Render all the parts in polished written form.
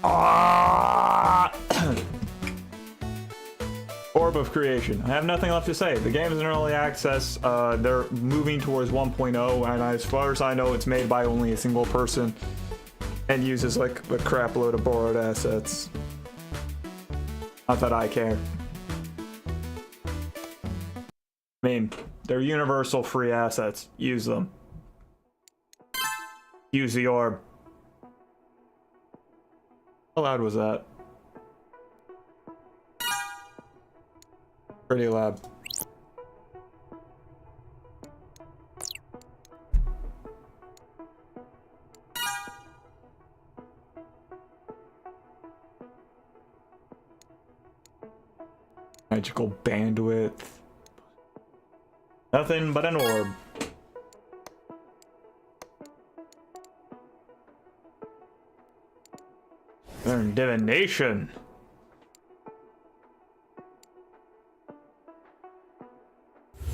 Ah! Orb of Creation. I have nothing left to say. The game is in early access. They're moving towards 1.0, and as far as I know, it's made by only a single person and uses like a crap load of borrowed assets. Not that I care. I mean, they're universal free assets. Use them. Use the orb. How loud was that? Pretty loud. Magical bandwidth. Nothing but an orb. Learn divination.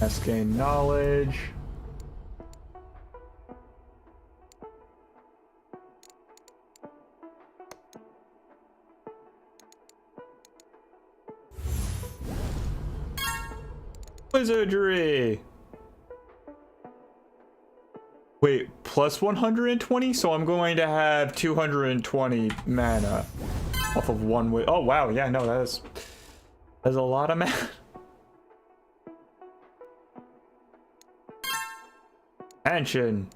Let's gain knowledge. Wizardry. Wait, plus 120? So I'm going to have 220 mana off of one way. Oh wow, yeah, no, that's a lot of mana. Mansion.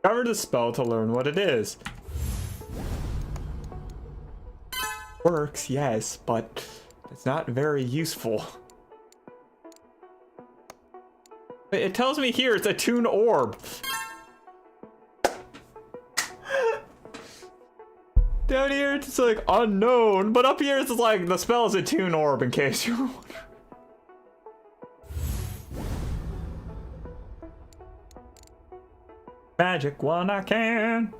Cover the spell to learn what it is. Works, yes, but it's not very useful. It tells me here it's a Toon Orb. Down here it's like unknown, but up here it's like the spell is a Toon Orb in case you're wondering. Magic one I can.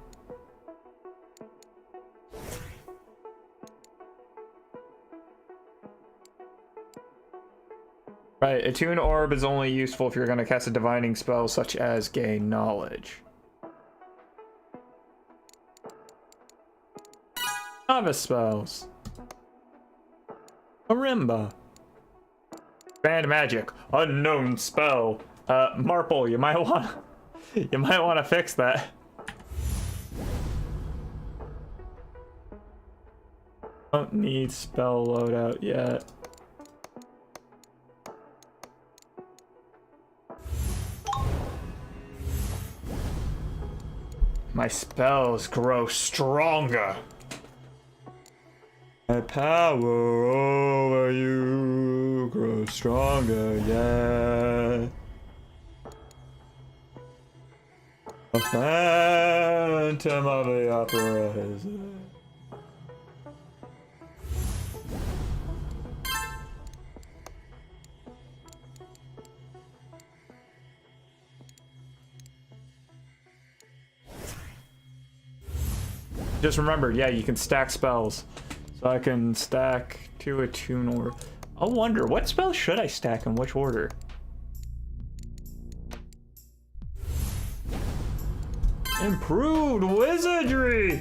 Right, a Toon Orb is only useful if you're going to cast a divining spell such as Gain Knowledge. Novice spells. Marimba. Band Magic. Unknown spell. Marple, you might want to fix that. Don't need spell loadout yet. My spells grow stronger. My power over you grows stronger, yeah. A Phantom of the Opera is it. Just remembered, yeah, you can stack spells. So I can stack to a Toon Orb. I wonder, what spells should I stack in which order? Improved Wizardry!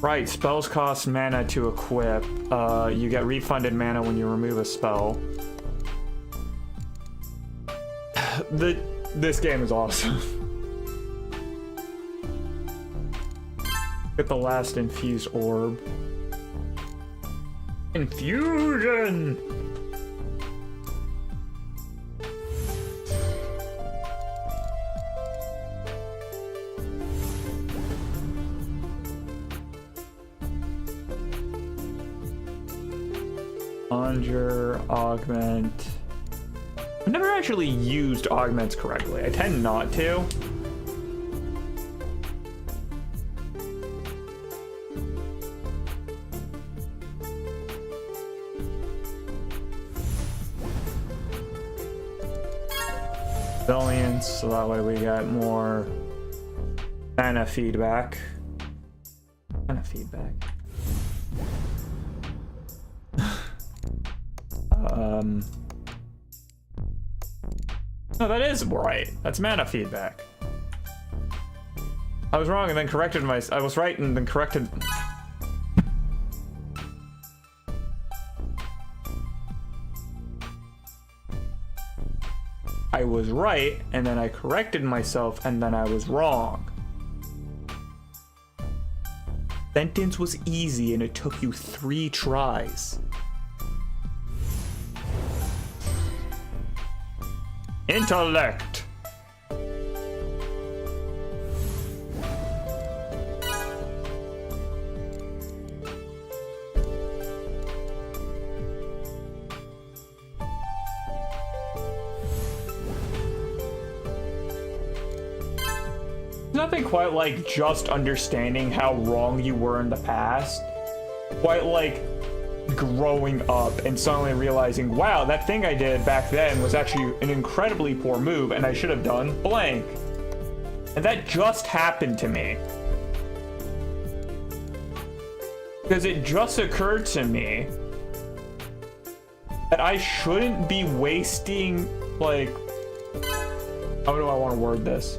Right, spells cost mana to equip. You get refunded mana when you remove a spell. This game is awesome. Get the last infused orb. Infusion! Conjure, augment. I've never actually used augments correctly. I tend not to. Resilience, so that way we get more mana feedback. Mana feedback. No, that is right. That's mana feedback. I was wrong and then corrected I was right and then corrected. I was right and then I corrected myself and then I was wrong. Sentence was easy and it took you 3 tries. Intellect. Nothing quite like just understanding how wrong you were in the past. Quite like growing up and suddenly realizing, wow, that thing I did back then was actually an incredibly poor move and I should have done blank. And that just happened to me. Because it just occurred to me that I shouldn't be wasting, like, how do I want to word this?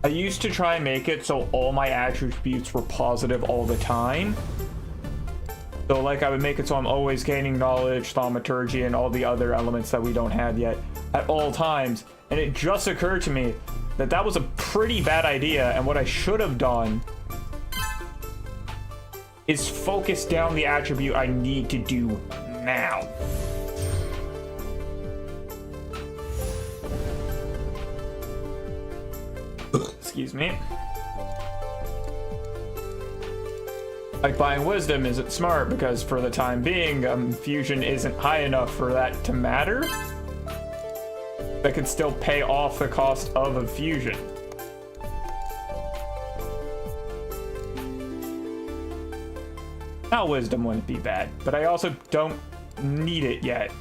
I used to try and make it so all my attributes were positive all the time. So like I would make it so I'm always gaining knowledge, thaumaturgy, and all the other elements that we don't have yet at all times. And it just occurred to me that that was a pretty bad idea. And what I should have done is focus down the attribute I need to do now. Excuse me. Like buying wisdom isn't smart because for the time being, fusion isn't high enough for that to matter. That could still pay off the cost of a fusion. Now wisdom wouldn't be bad, but I also don't need it yet.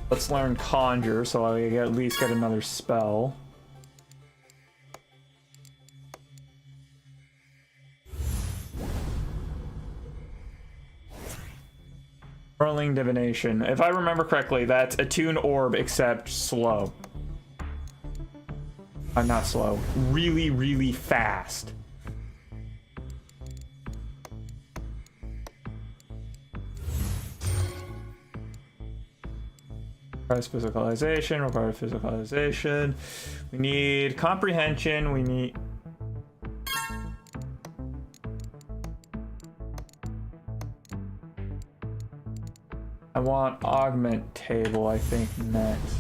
Let's learn Conjure, so I at least get another spell. Whirling Divination. If I remember correctly, that's Attune Orb, except slow. I'm not slow. Really, really fast. Requires physicalization. We need comprehension. We need. I want augment table, I think, next.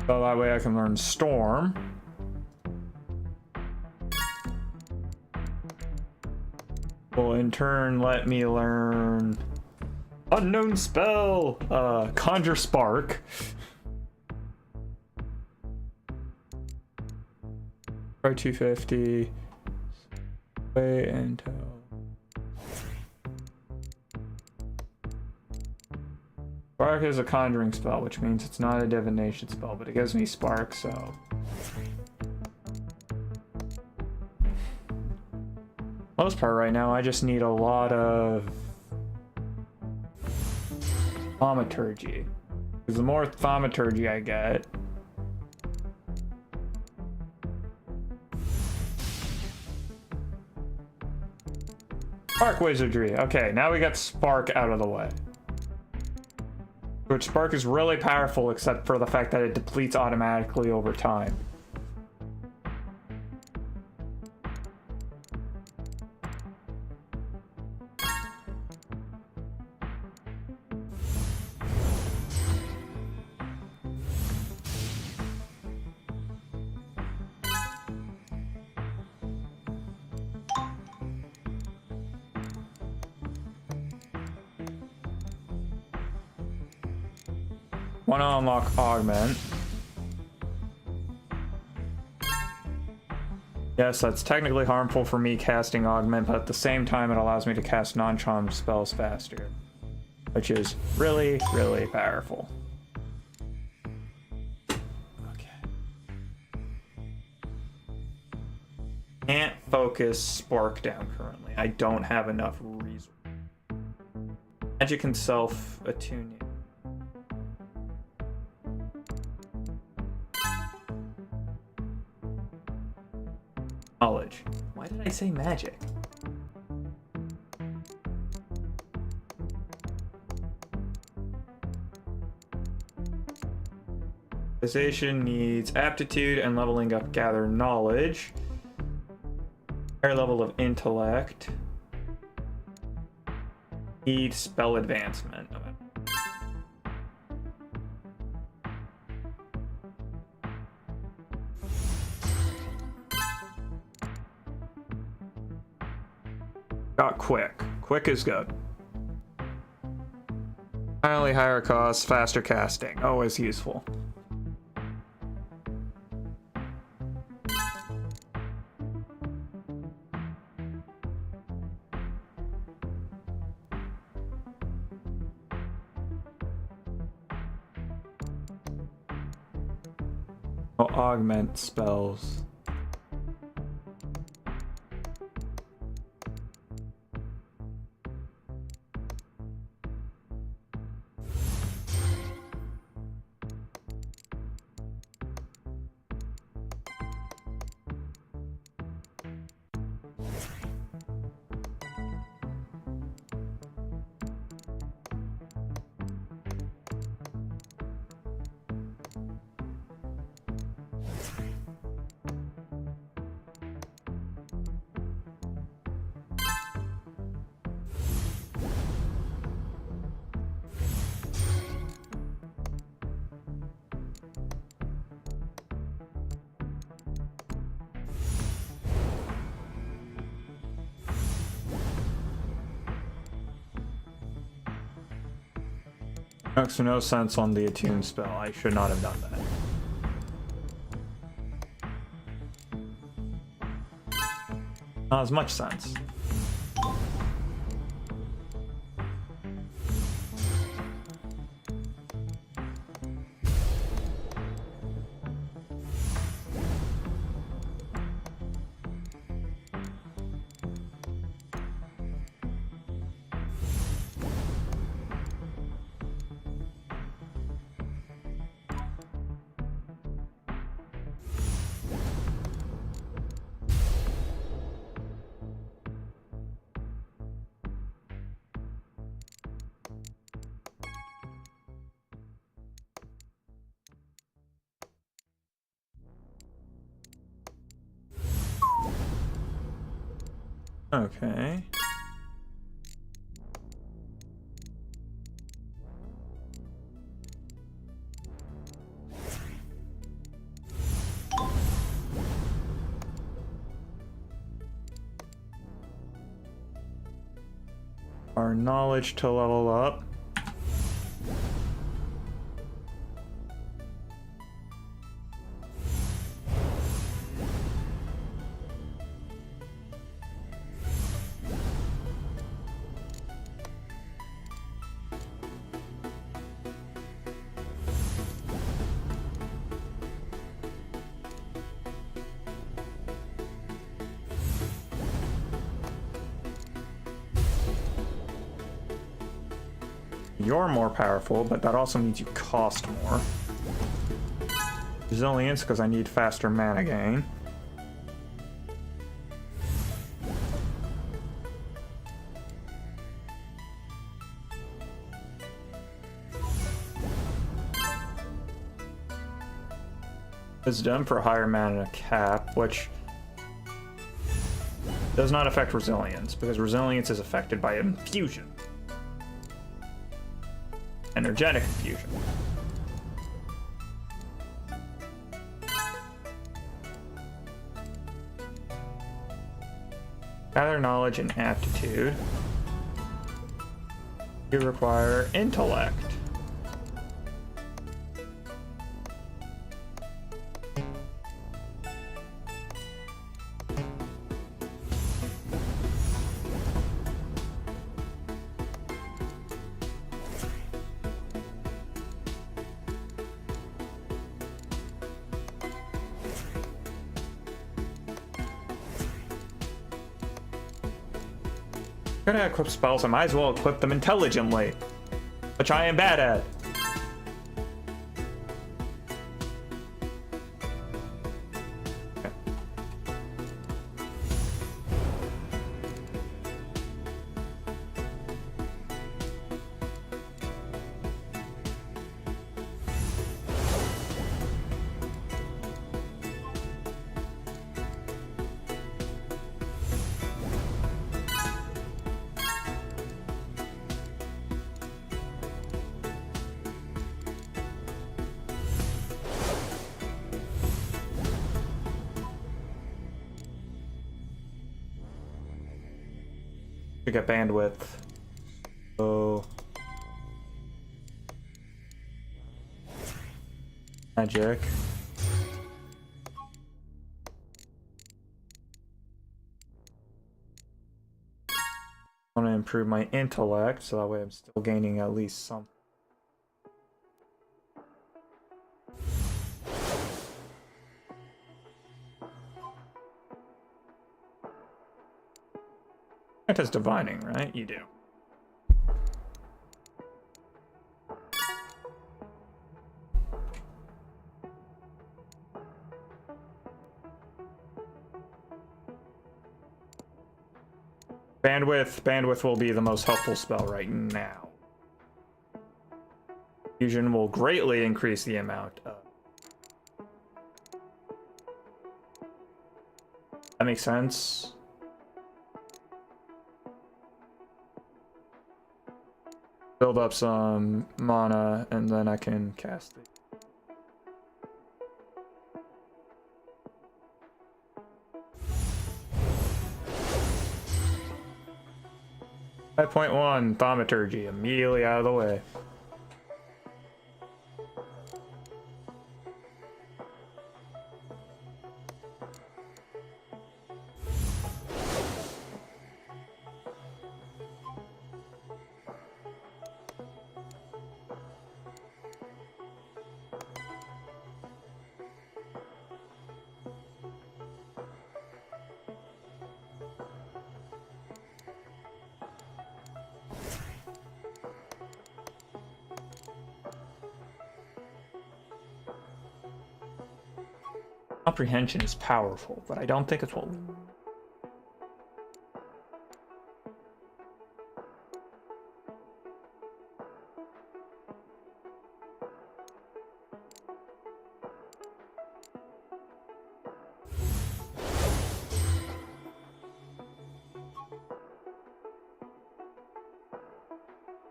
So that way I can learn Storm. Will in turn let me learn Unknown Spell, Conjure Spark. Try 250. Wait until. Spark is a conjuring spell, which means it's not a divination spell, but it gives me spark, so Most part right now, I just need a lot of thaumaturgy. Because the more thaumaturgy I get, Spark Wizardry. Okay, now we got Spark out of the way. Which Spark is really powerful except for the fact that it depletes automatically over time. Want to unlock Augment. Yes, that's technically harmful for me casting Augment, but at the same time it allows me to cast non-charm spells faster, which is really, really powerful. Okay. Can't focus Spark down currently. I don't have enough resources. Magic and self-attuning. Knowledge. Why did I say magic? Civilization needs aptitude and leveling up gather knowledge. Higher level of intellect. Need spell advancement. Got quick. Quick is good. Finally, higher cost, faster casting. Always useful. Oh, augment spells. Makes no sense on the attune spell. I should not have done that. Not as much sense. Okay. Our knowledge to level up. You're more powerful, but that also means you cost more. Resilience, because I need faster mana gain. Wisdom for higher mana cap, which does not affect resilience, because resilience is affected by infusion. Energetic infusion. Gather knowledge and aptitude. You require intellect. Gonna equip spells, I might as well equip them intelligently, which I am bad at. To get bandwidth. So magic. I want to improve my intellect, so that way I'm still gaining at least some. It is divining, right? You do. Bandwidth will be the most helpful spell right now. Fusion will greatly increase the amount of... That makes sense. Build up some mana, and then I can cast it. .1 Thaumaturgy, immediately out of the way. Comprehension is powerful, but I don't think it's what we...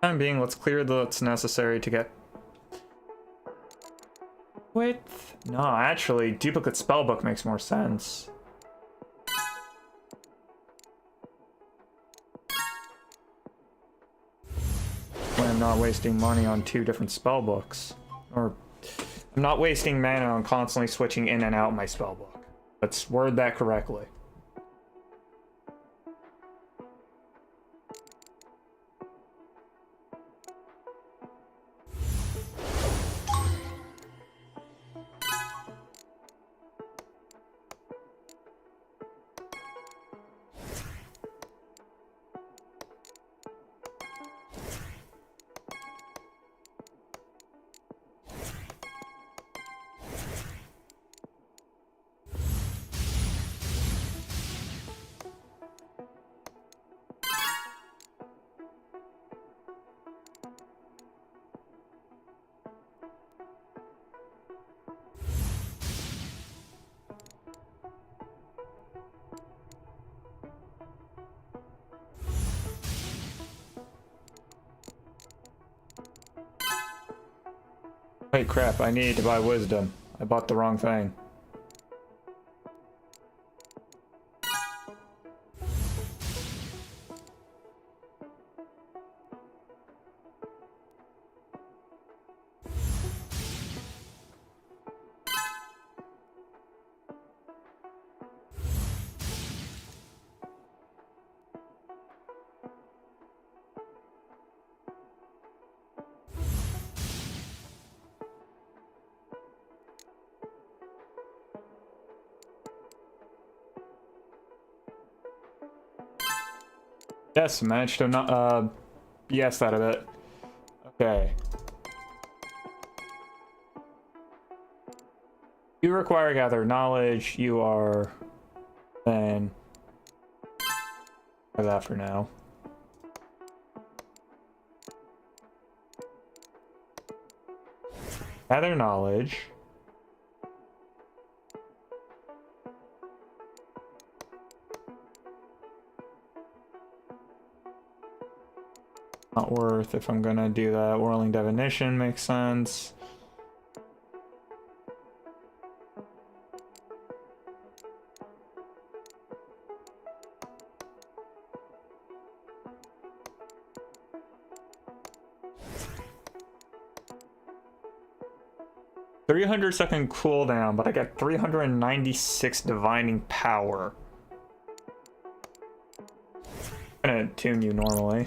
Time being, let's clear what's necessary to get width. No, actually, duplicate spellbook makes more sense. When I'm not wasting money on two different spellbooks, or I'm not wasting mana on constantly switching in and out my spellbook. Let's word that correctly. Wait, crap, I need to buy wisdom. I bought the wrong thing. Yes, managed to not BS that a bit. Okay. You require gather knowledge. You are then that for now. Gather knowledge. Not worth if I'm gonna do that. Whirling Divination makes sense. "300-second cooldown, but I get 396 divining power." I'm gonna tune you normally.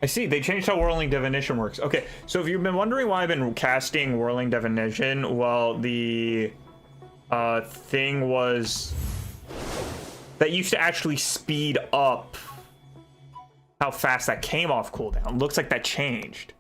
I see, they changed how Whirling Divination works. Okay, so if you've been wondering why I've been casting Whirling Divination, well, the thing was that used to actually speed up how fast that came off cooldown. Looks like that changed.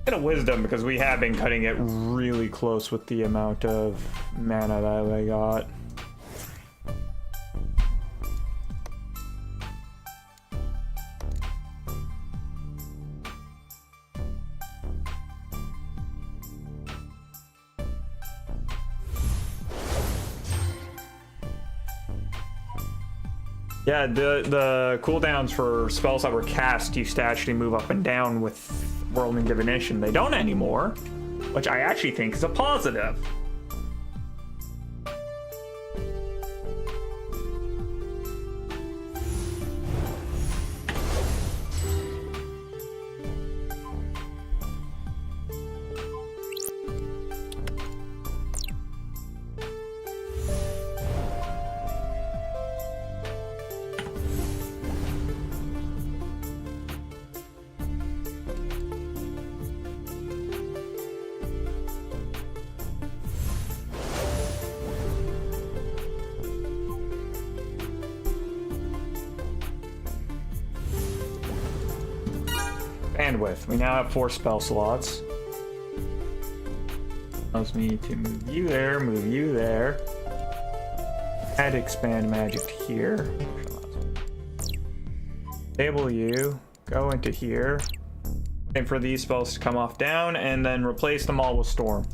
Get a wisdom because we have been cutting it really close with the amount of mana that I got. Yeah, the cooldowns for spells that were cast used to actually move up and down with Whirling Divination. They don't anymore, which I actually think is a positive. Bandwidth. We now have 4 spell slots. Allows me to move you there, add expand magic here. Table you, go into here, wait for these spells to come off down, and then replace them all with Storm.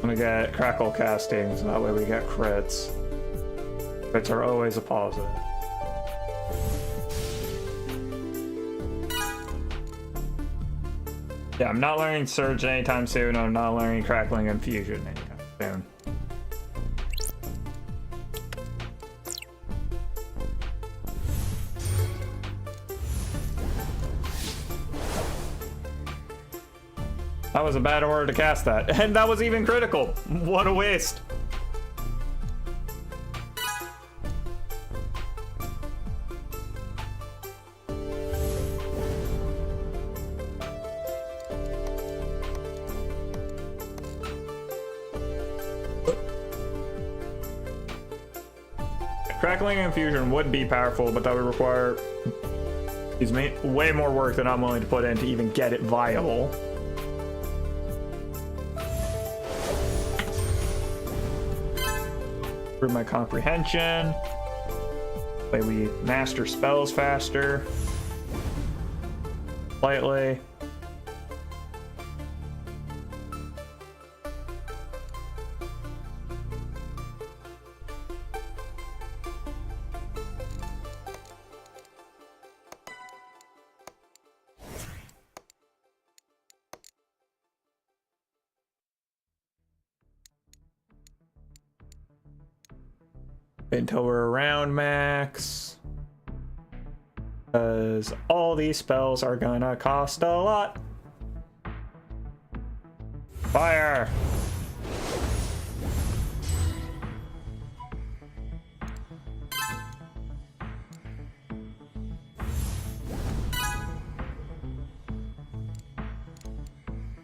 gonna get crackle casting, so that way we get crits. Crits are always a positive. Yeah, I'm not learning Surge anytime soon. I'm not learning Crackling and Fusion anytime soon. That was a bad order to cast that. And that was even critical. What a waste. Crackling and Fusion would be powerful, but that would require, excuse me, way more work than I'm willing to put in to even get it viable. Improve my comprehension. Way we master spells faster. Slightly. Until we're around max, because all these spells are gonna cost a lot. Fire!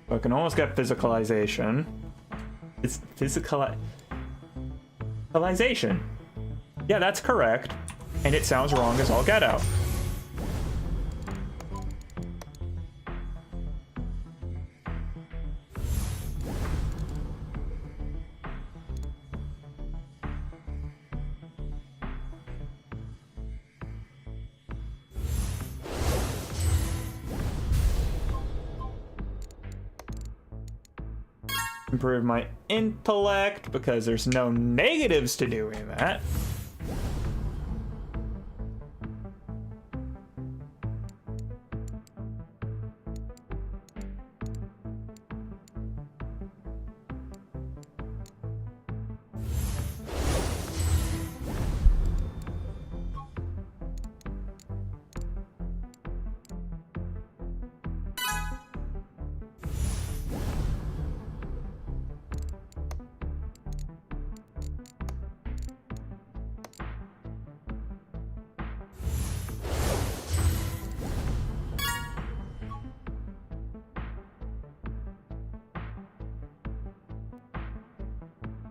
I can almost get physicalization. It's physicalization. Yeah, that's correct. And it sounds wrong as all get out. Improve my intellect because there's no negatives to doing that.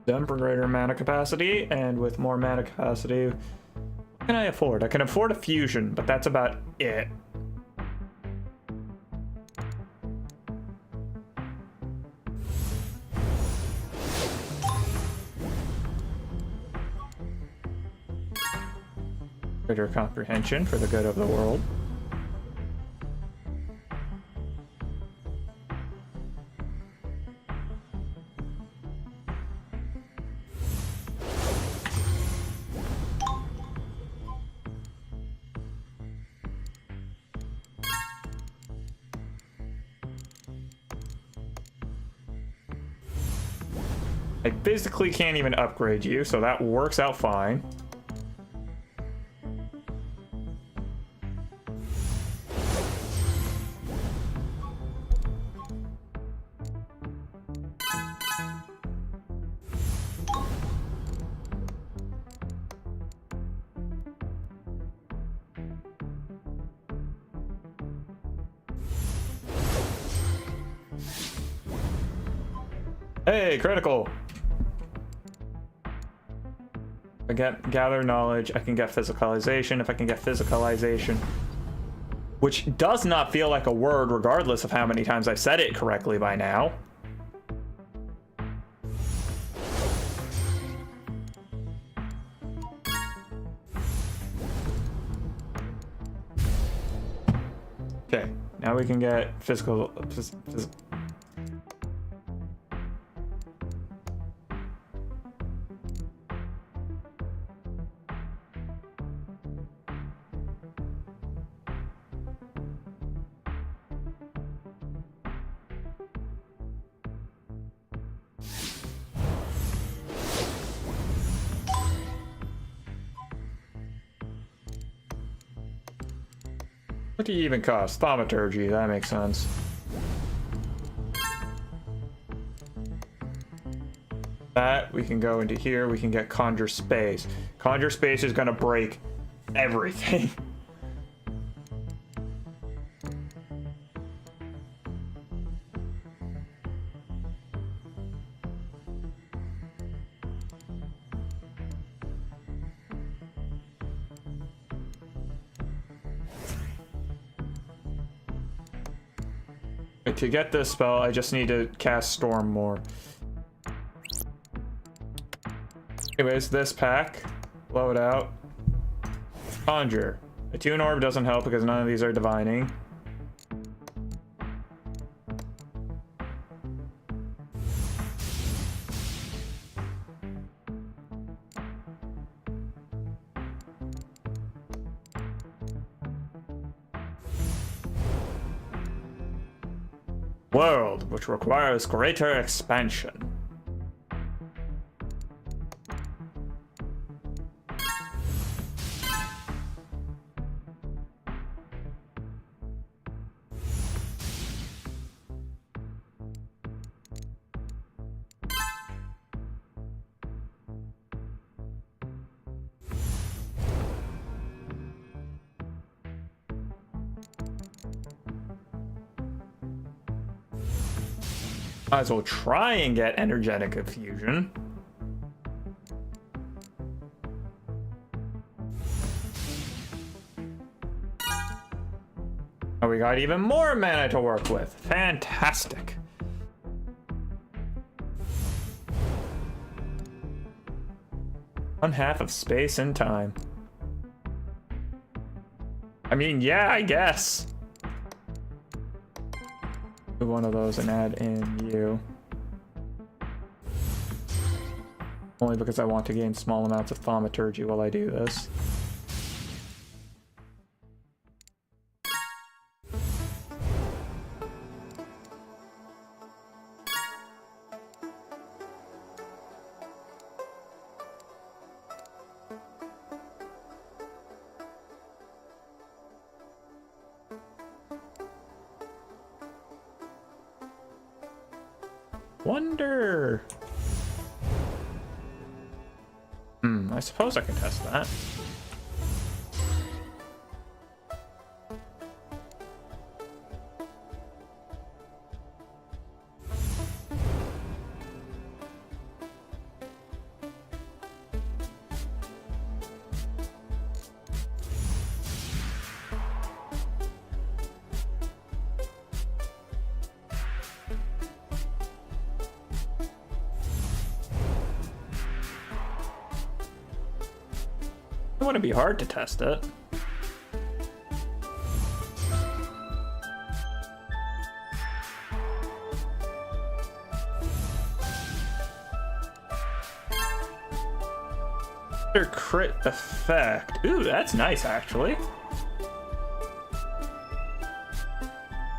Done for greater mana capacity, and with more mana capacity, what can I afford? I can afford a fusion, but that's about it. Greater comprehension for the good of the world. I physically can't even upgrade you, so that works out fine. Hey, critical! I get gather knowledge, I can get physicalization. If I can get physicalization, which does not feel like a word regardless of how many times I've said it correctly by now. Okay, now we can get physical. What do you even cost? Thaumaturgy, that makes sense. That, we can go into here, we can get Conjure Space. Conjure Space is gonna break everything. To get this spell, I just need to cast Storm more. Anyways, this pack, blow it out. Conjure. Attune Orb doesn't help because none of these are divining. World, which requires greater expansion. Might as well try and get Energetic Infusion. Oh, we got even more mana to work with. Fantastic. One half of space and time. I mean, yeah, I guess. One of those and add in you. Only because I want to gain small amounts of Thaumaturgy while I do this. Wonder. I suppose I can test that. It wouldn't be hard to test it. Crit effect. Ooh, that's nice, actually.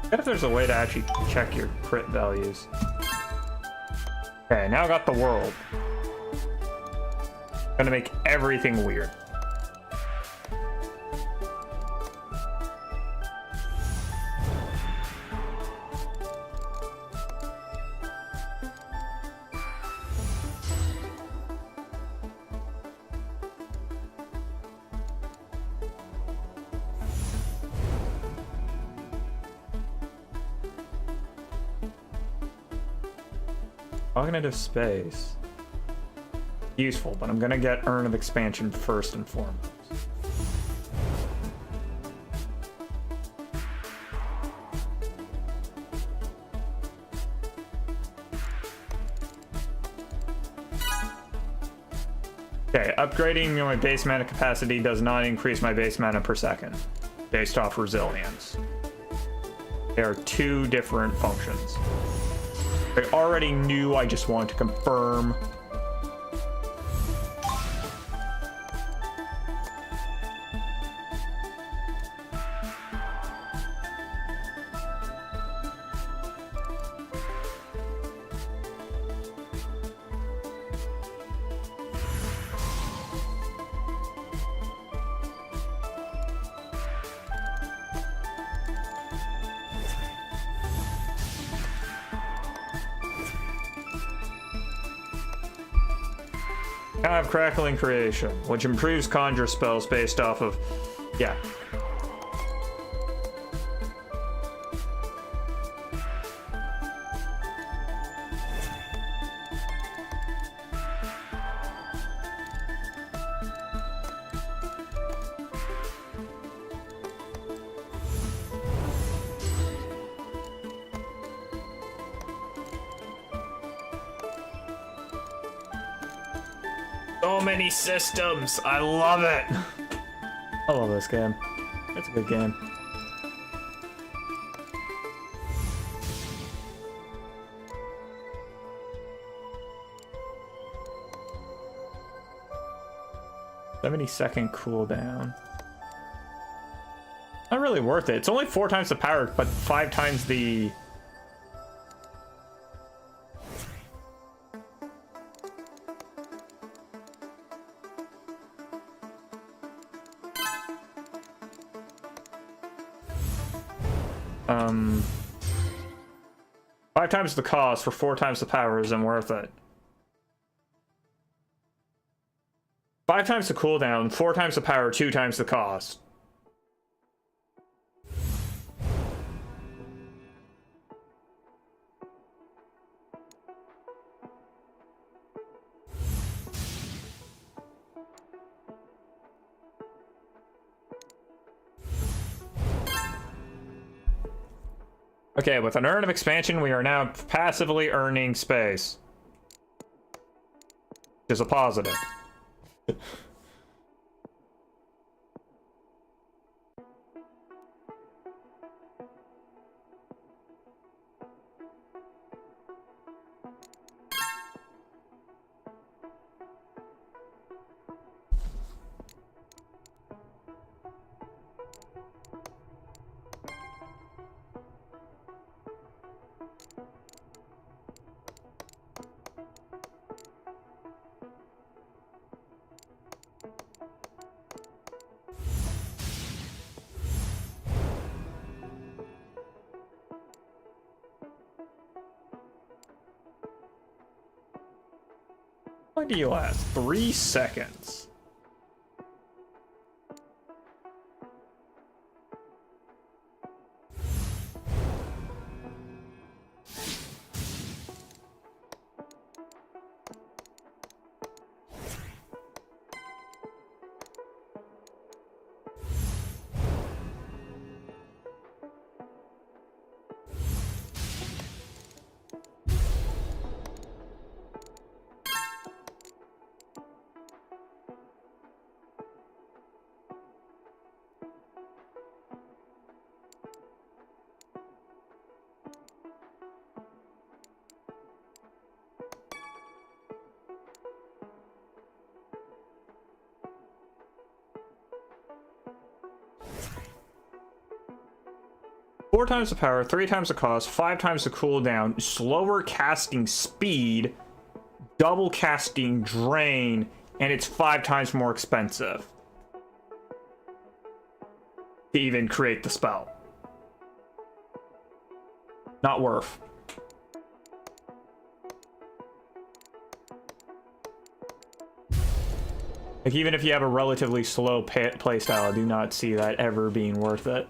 What if there's a way to actually check your crit values? Okay, now I got the world. Gonna make everything weird. Cognitive space. Useful, but I'm gonna get Urn of Expansion first and foremost. Okay, upgrading my base mana capacity does not increase my base mana per second, based off resilience. There are two different functions. I already knew, I just want to confirm. I have Crackling Creation, which improves conjure spells based off of... Yeah. So many systems. I love it. I love this game. It's a good game. "70-second cooldown." Not really worth it. It's only 4 times the power, but 5 times the... Five times the cost for 4 times the power isn't worth it. 5 times the cooldown, 4 times the power, 2 times the cost. Okay, with an urn of expansion, we are now passively earning space. Which is a positive. How long do you last? 3 seconds. Four times the power, 3 times the cost, 5 times the cooldown, slower casting speed, double casting drain, and it's 5 times more expensive to even create the spell. Not worth. Like, even if you have a relatively slow playstyle, I do not see that ever being worth it.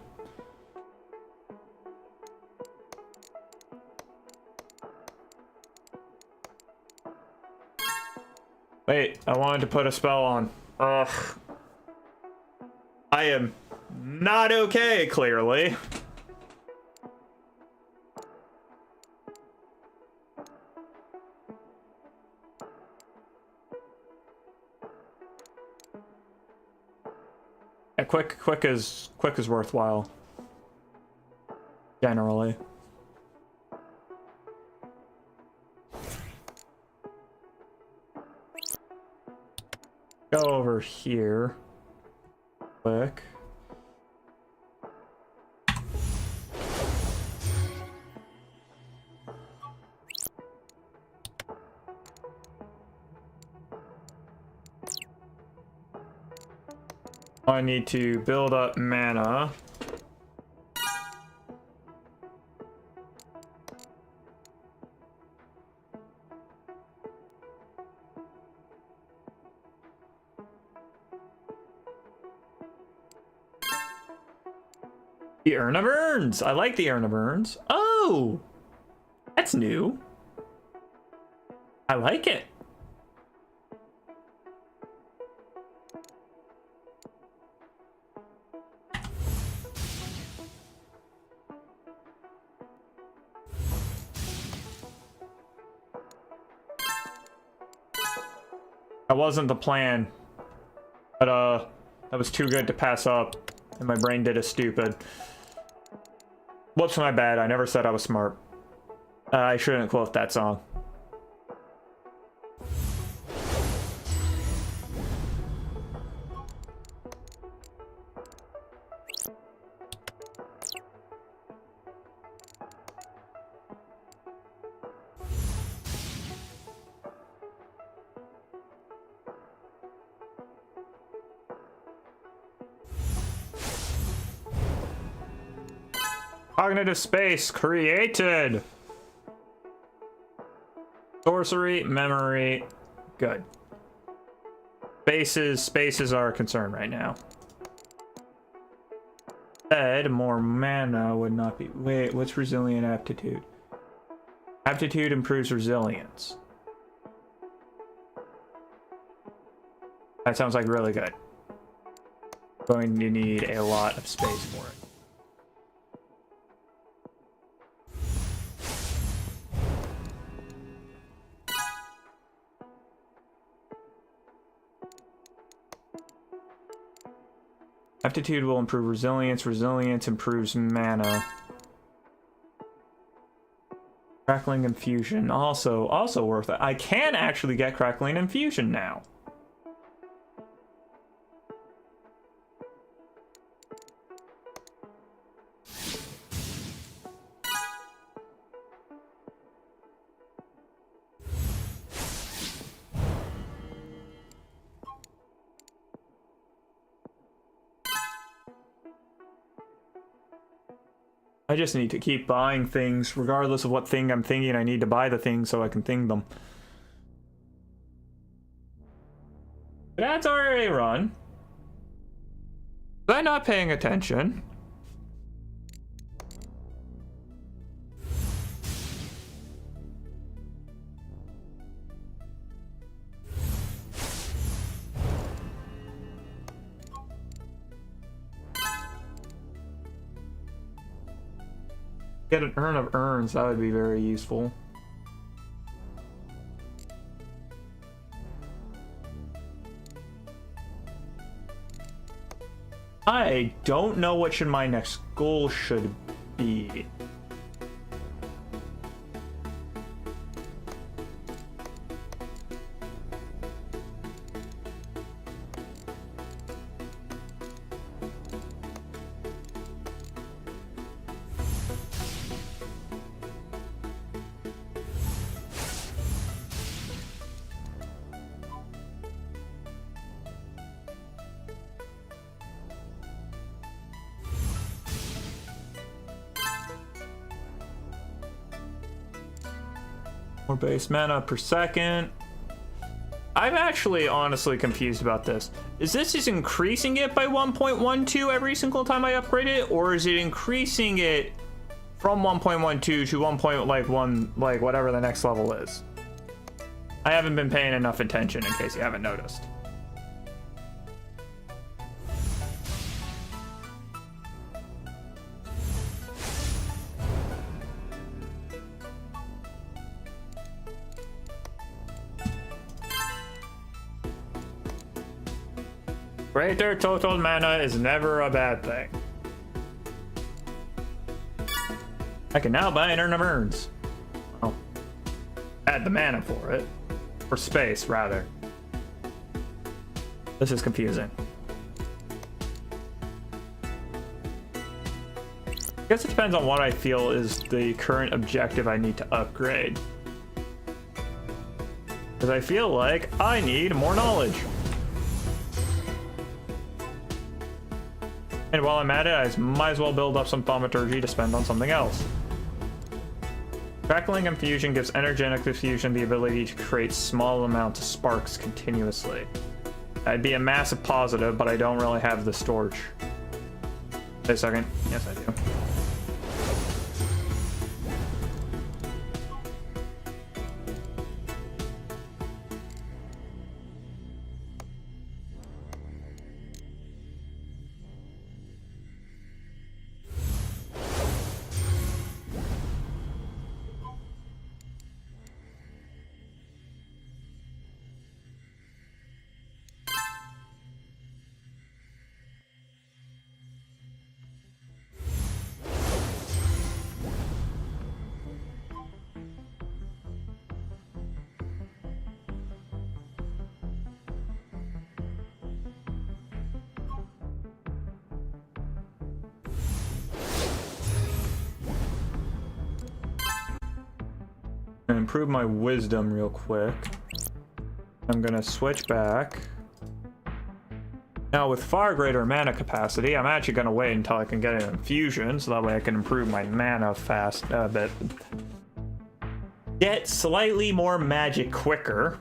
Wait, I wanted to put a spell on. Ugh. I am not okay, clearly. Yeah, quick is worthwhile. Generally. Go over here. Quick. I need to build up mana. The Urn of Urns. I like the Urn of Urns. Oh, that's new. I like it. That wasn't the plan, but that was too good to pass up, and my brain did it stupid. Whoops, my bad. I never said I was smart. I shouldn't quote that song. Cognitive space created. Sorcery, memory, good. Spaces are a concern right now. Said more mana would not be. Wait, what's resilient aptitude? Aptitude improves resilience. That sounds like really good. Going to need a lot of space for it. Aptitude will improve resilience. Resilience improves mana. Crackling Infusion also worth it. I can actually get Crackling Infusion now. I just need to keep buying things, regardless of what thing I'm thinking. I need to buy the thing so I can thing them. That's already run. Was I not paying attention? Get an Urn of Urns, that would be very useful. I don't know what my next goal should be. More base mana per second. I'm actually honestly confused about this. Is this just increasing it by 1.12 every single time I upgrade it, or is it increasing it from 1.12 to 1.1, like whatever the next level is? I haven't been paying enough attention in case you haven't noticed. Greater total mana is never a bad thing. I can now buy an Urn of Urns. Well, add the mana for it. For space, rather. This is confusing. I guess it depends on what I feel is the current objective I need to upgrade. Because I feel like I need more knowledge. And while I'm at it, I might as well build up some thaumaturgy to spend on something else. Crackling Infusion gives Energetic Diffusion the ability to create small amounts of sparks continuously. That'd be a massive positive, but I don't really have the storage. Wait a second. Yes, I do. Improve my wisdom real quick. I'm gonna switch back. Now with far greater mana capacity, I'm actually gonna wait until I can get an infusion, so that way I can improve my mana fast a bit. Get slightly more magic quicker.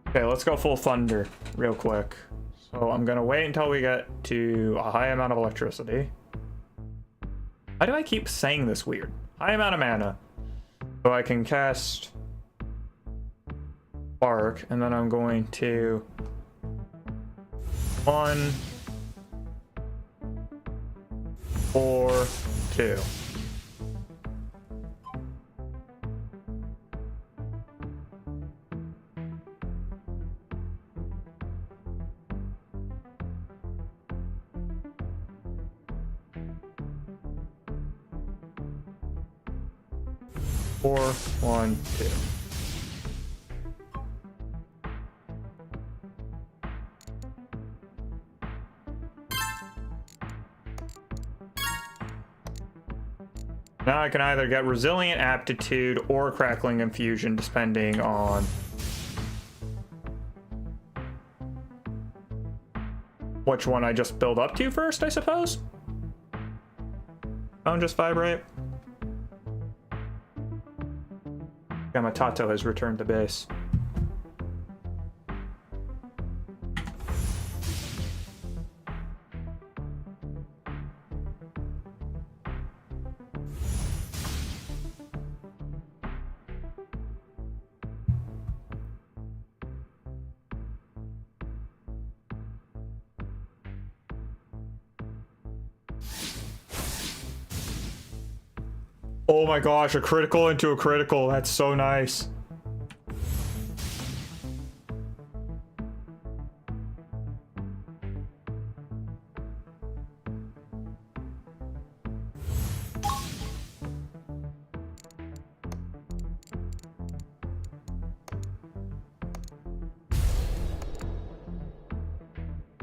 Okay, let's go full thunder real quick. So I'm gonna wait until we get to a high amount of electricity. Why do I keep saying this weird? High amount of mana. So I can cast Spark, and then I'm going to 1, 4, 2. Four, 1, 2. Now I can either get Resilient Aptitude or Crackling Infusion, depending on which one I just build up to first, I suppose. Phone just vibrate. Yamatato has returned to base. Oh my gosh, a critical into a critical. That's so nice.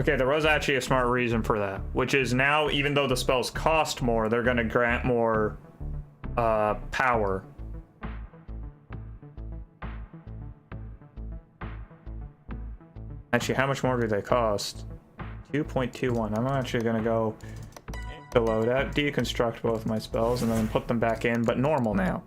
Okay, there was actually a smart reason for that, which is now, even though the spells cost more, they're going to grant more power. Actually, how much more do they cost? 2.21. I'm actually going to go into loadout, deconstruct both my spells, and then put them back in, but normal now.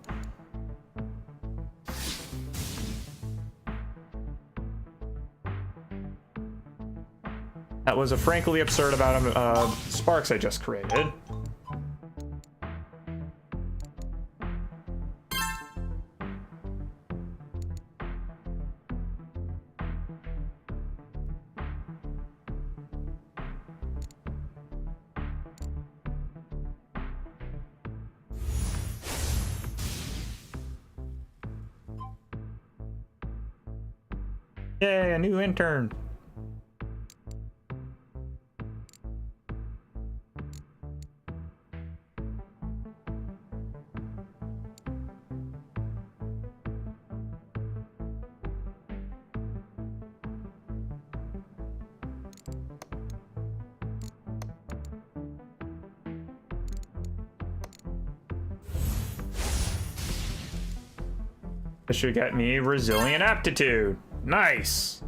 That was a frankly absurd amount of sparks I just created. Yay, a new intern. This should get me resilient aptitude. Nice.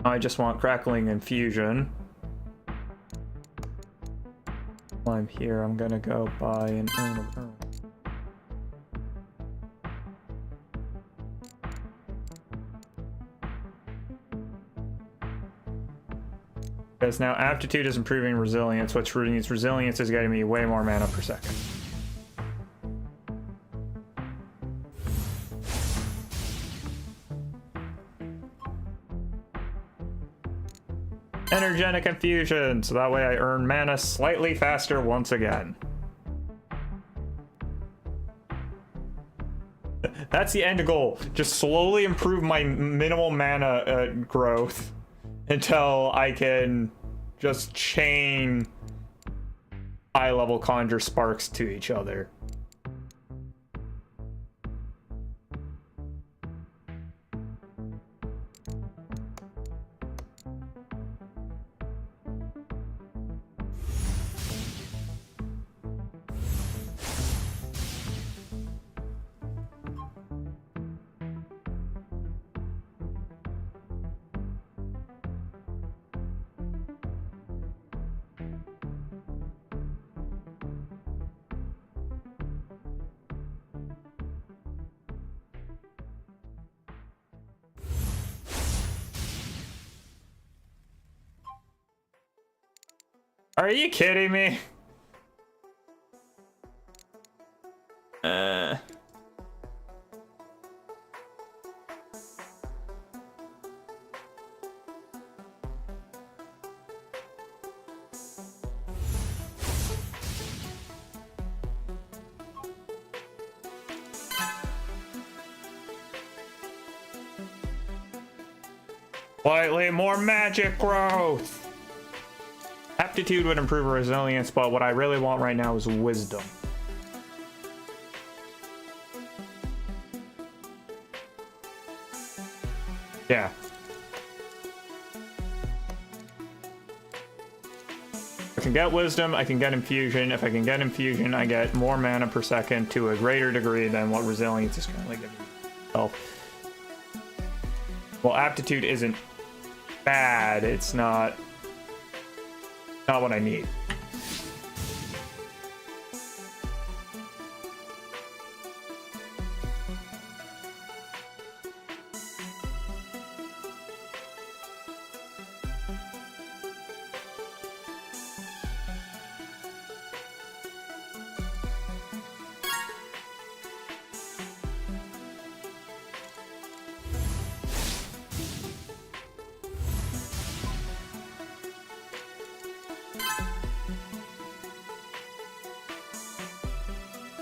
I just want crackling and fusion. While I'm here, I'm gonna go buy an urn of urn. Because now aptitude is improving resilience, which means resilience is getting me way more mana per second. Energetic infusion, so that way I earn mana slightly faster once again. That's the end goal. Just slowly improve my minimal mana growth until I can just chain high-level conjure sparks to each other. Are you kidding me? Slightly more magic growth. Aptitude would improve resilience, but what I really want right now is wisdom. Yeah. I can get wisdom, I can get infusion. If I can get infusion, I get more mana per second to a greater degree than what resilience is currently giving myself. Well, aptitude isn't bad, it's not what I need.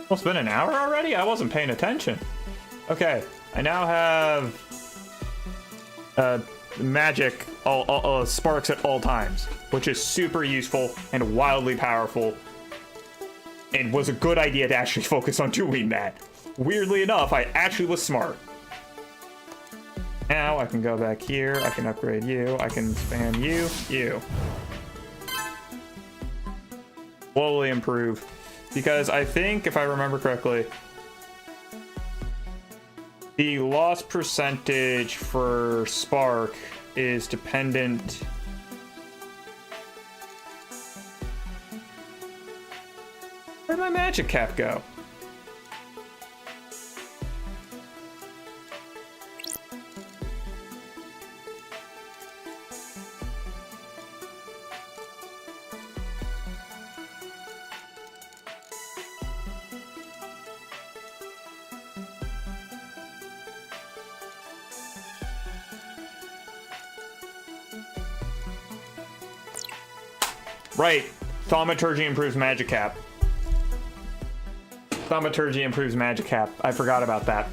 Well, it's been an hour already? I wasn't paying attention. Okay, I now have magic sparks at all times, which is super useful and wildly powerful. And was a good idea to actually focus on doing that. Weirdly enough, I actually was smart. Now I can go back here, I can upgrade you, I can spam you. Slowly improve. Because I think, if I remember correctly, the loss percentage for Spark is dependent. Where'd my magic cap go? Right, Thaumaturgy improves magic cap. Thaumaturgy improves magic cap. I forgot about that.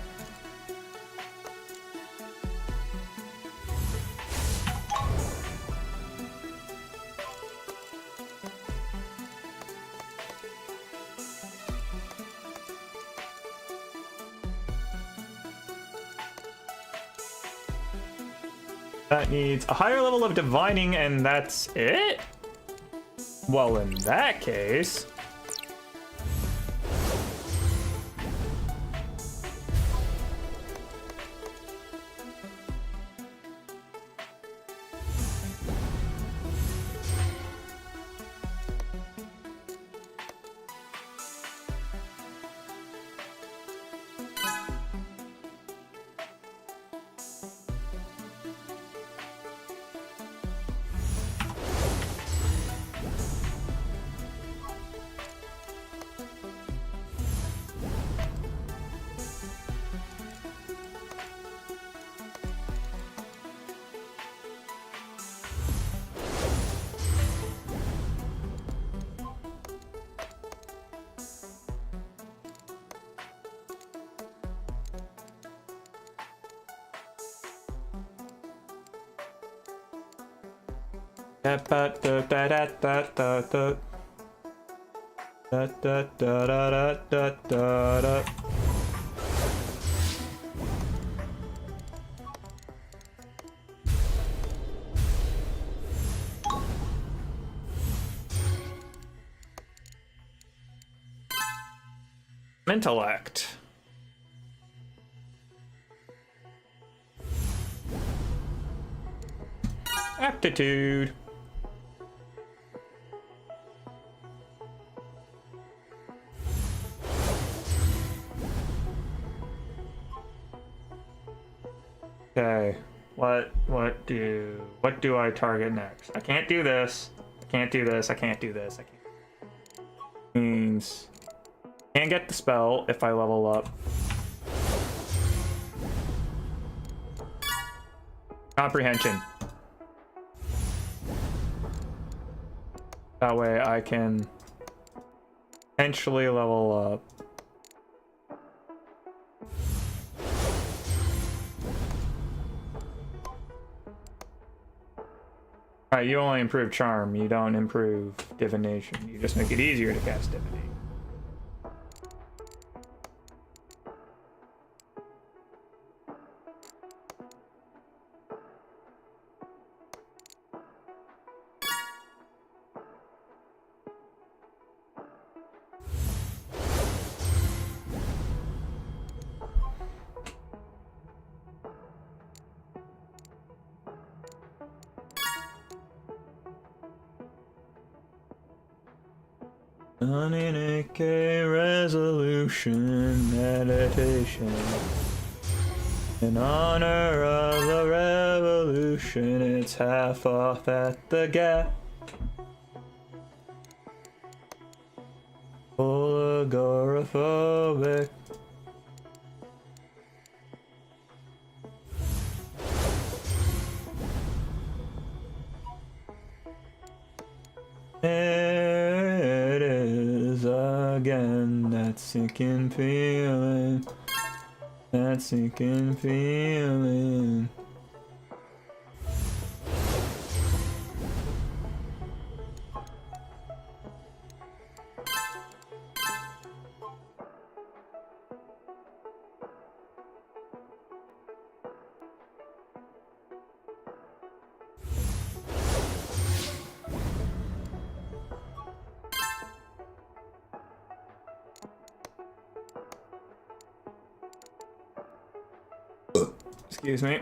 That needs a higher level of divining, and that's it? Well, in that case, Da da da da da da da da da da da da da da. Intellect. Aptitude. Okay. What do I target next? I can't do this. I can't do this. I can't do this. I can't. Means can't get the spell if I level up. Comprehension. That way I can potentially level up. Alright, you only improve charm, you don't improve divination. You just make it easier to cast divination. Uninake resolution meditation. In honor of the revolution, it's half off at the gap. Full agoraphobic. There it is again, that sinking feeling, that sinking feeling. Excuse me.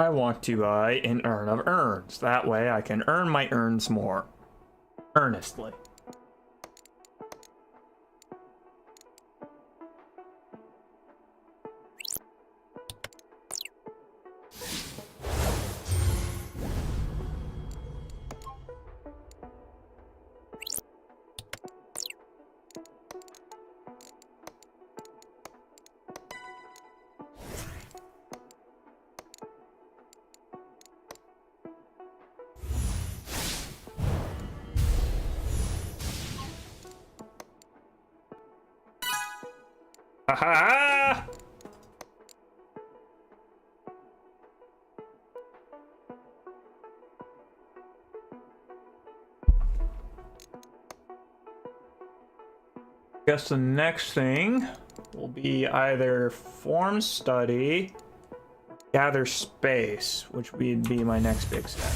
I want to buy an urn of urns. That way I can earn my urns more earnestly. Ha! Guess the next thing will be either form study, gather space, which would be my next big step.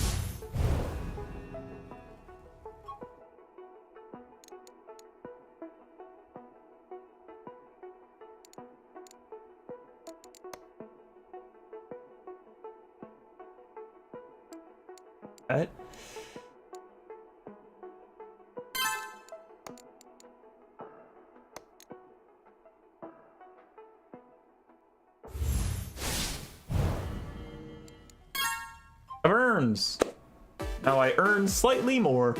Right. Earns. Now I earn slightly more.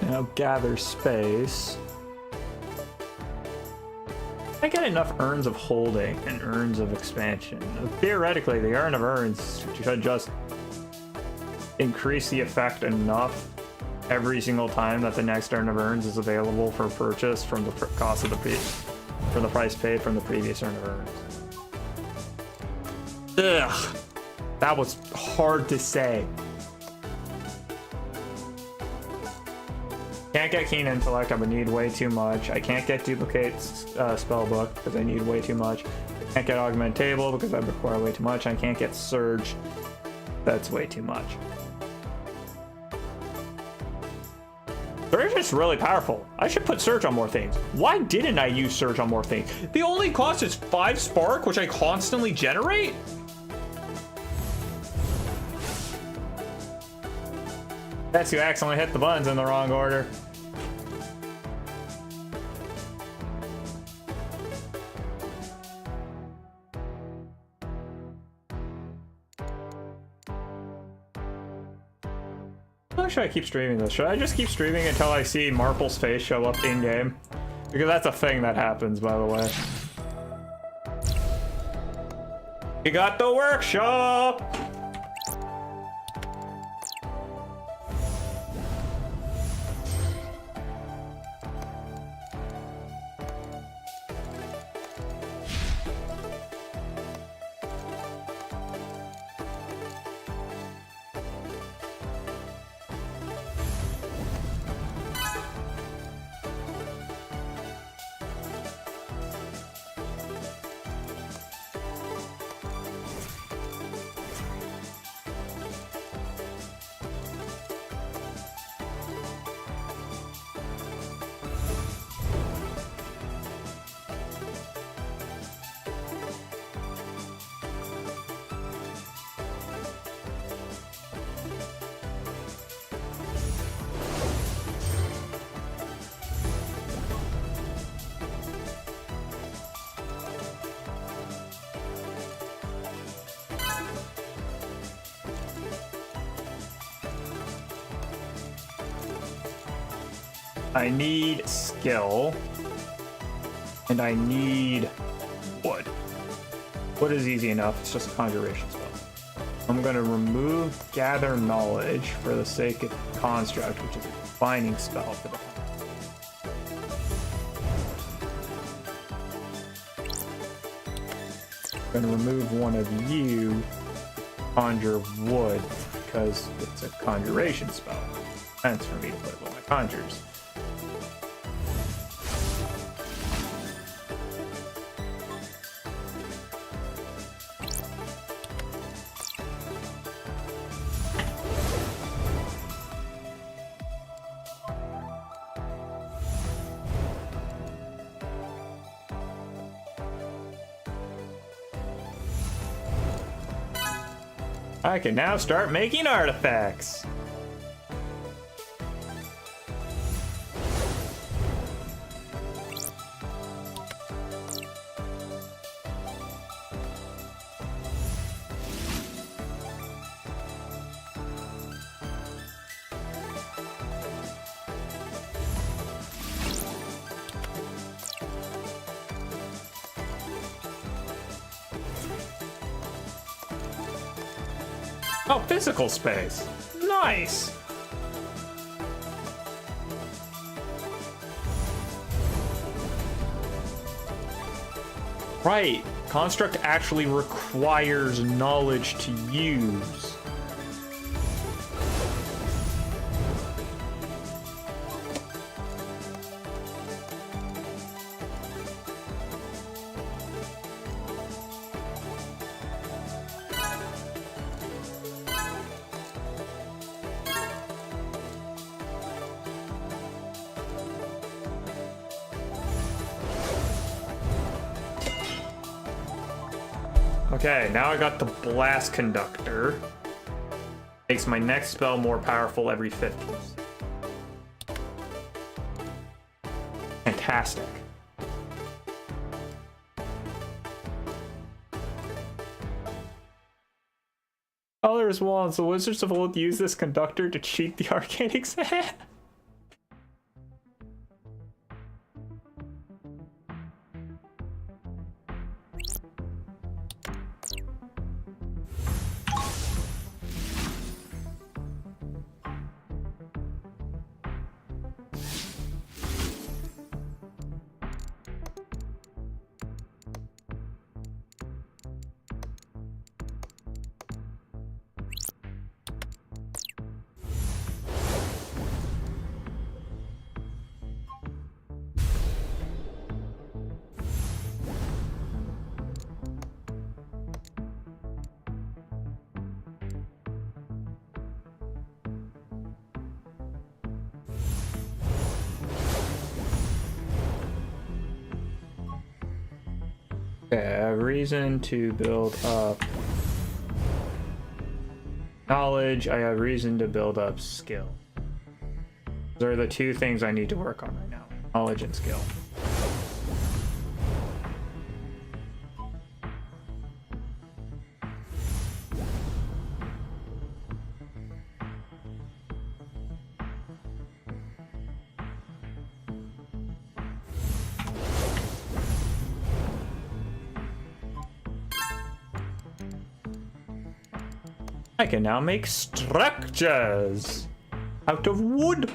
Now gather space. I get enough urns of holding and urns of expansion. Theoretically, the urn of urns should just increase the effect enough every single time that the next urn of urns is available for purchase from the cost of from the price paid from the previous urn of urns. Ugh, that was hard to say. Can't get Keen Intellect, I would need way too much. I can't get Duplicate Spellbook because I need way too much. I can't get Augment Table because I require way too much. I can't get Surge. That's way too much. Surge is really powerful. I should put Surge on more things. Why didn't I use Surge on more things? The only cost is 5 Spark, which I constantly generate? That's you accidentally hit the buttons in the wrong order. How should I keep streaming this? Should I just keep streaming until I see Marple's face show up in-game? Because that's a thing that happens, by the way. You got the workshop! I need skill. And I need wood. Wood is easy enough. It's just a conjuration spell. I'm going to remove gather knowledge for the sake of construct, which is a defining spell for the time. I'm going to remove one of you, conjure wood, because it's a conjuration spell. Sense for me to put one of my conjures. I can now start making artifacts. Oh, physical space. Nice. Right. Construct actually requires knowledge to use. Okay, now I got the Blast Conductor. Makes my next spell more powerful every 50. Fantastic. Others wants the Wizards of Old use this conductor to cheat the arcane exam. Okay, I have reason to build up knowledge. I have reason to build up skill. Those are the two things I need to work on right now. Knowledge and skill. I can now make structures out of wood.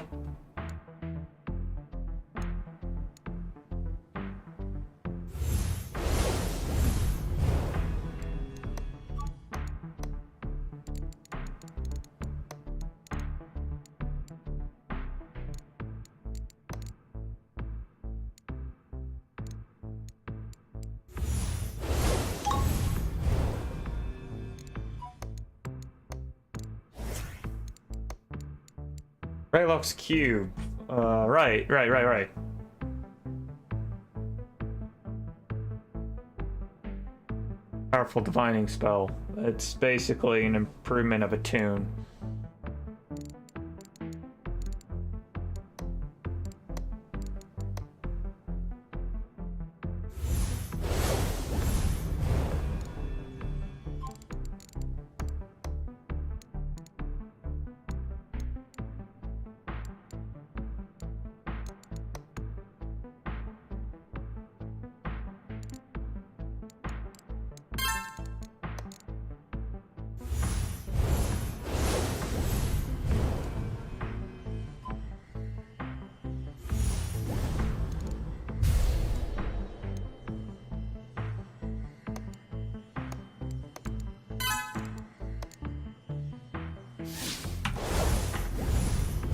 Raylock's cube. Right. Powerful divining spell. It's basically an improvement of a tune.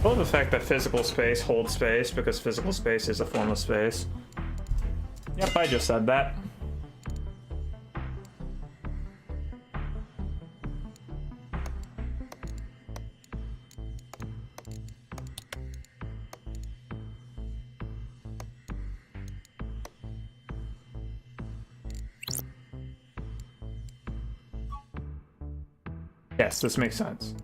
I love the fact that physical space holds space because physical space is a form of space. Yep, I just said that. Yes, this makes sense.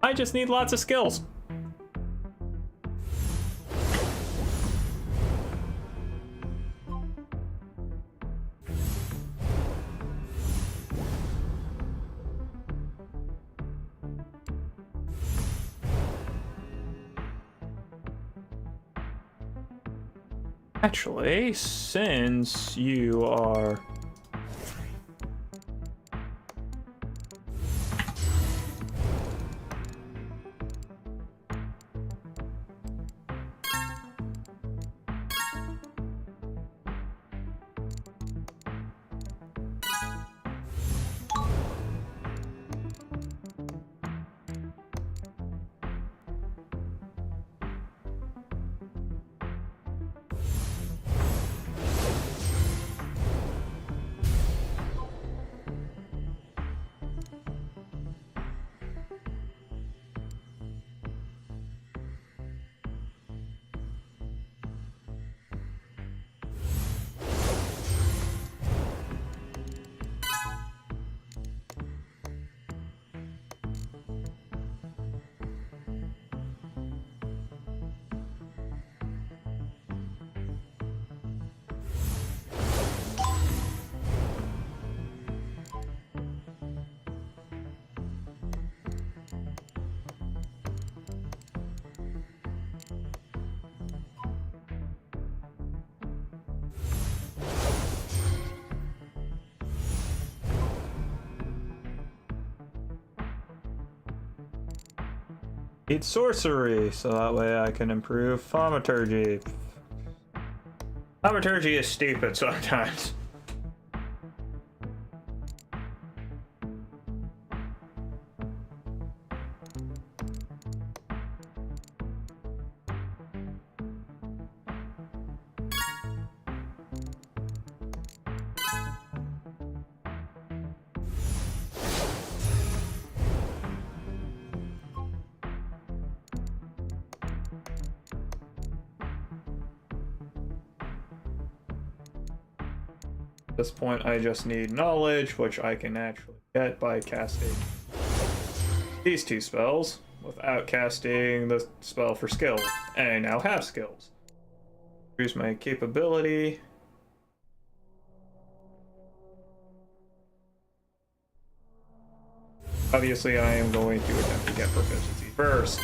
I just need lots of skills. Actually, since you are... Need sorcery, so that way I can improve thaumaturgy. Thaumaturgy is stupid sometimes. At this point, I just need knowledge, which I can actually get by casting these two spells without casting the spell for skill. And I now have skills. Here's my capability. Obviously, I am going to attempt to get proficiency first.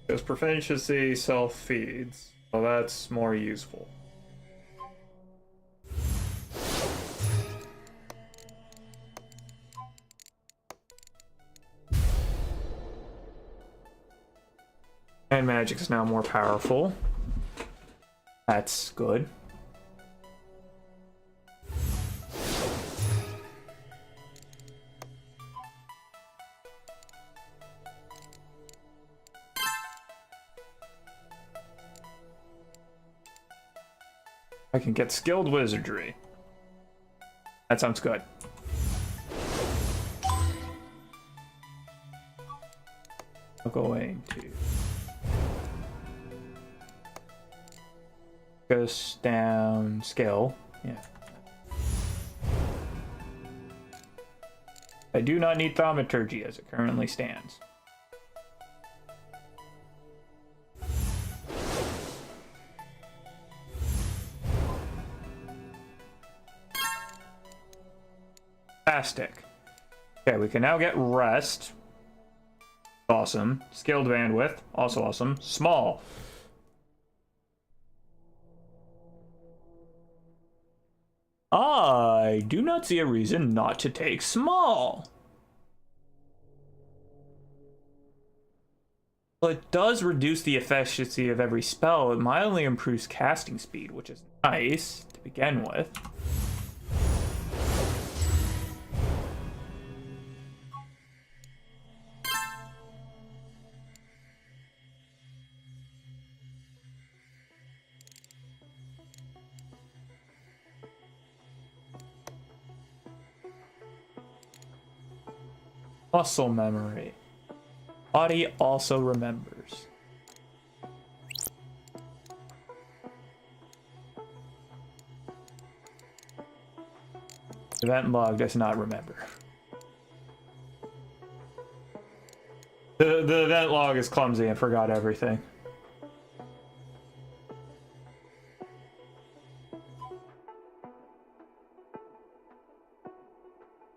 Because proficiency self-feeds, so that's more useful. And magic is now more powerful. That's good. I can get skilled wizardry. That sounds good. I'm going to goes down skill. Yeah. I do not need thaumaturgy as it currently stands. Fantastic. Okay, we can now get rest. Awesome. Skilled bandwidth. Also awesome. Small. I do not see a reason not to take small. Well, it does reduce the efficiency of every spell. It mildly improves casting speed, which is nice to begin with. Muscle memory. Body also remembers. Event log does not remember. The event log is clumsy and forgot everything.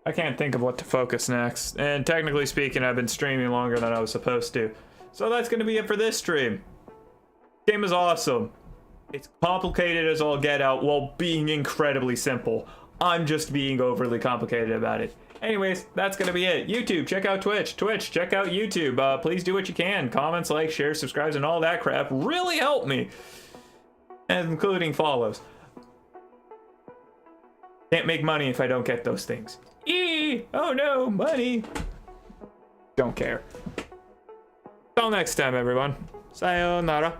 I can't think of what to focus next, and technically speaking, I've been streaming longer than I was supposed to. So that's going to be it for this stream. Game is awesome. It's complicated as all get out while being incredibly simple. I'm just being overly complicated about it. Anyways, that's going to be it. YouTube, check out Twitch. Twitch, check out YouTube. Please do what you can. Comments, like, share, subscribes, and all that crap really help me. And including follows. Can't make money if I don't get those things. Oh no, money. Don't care. Till next time, everyone. Sayonara.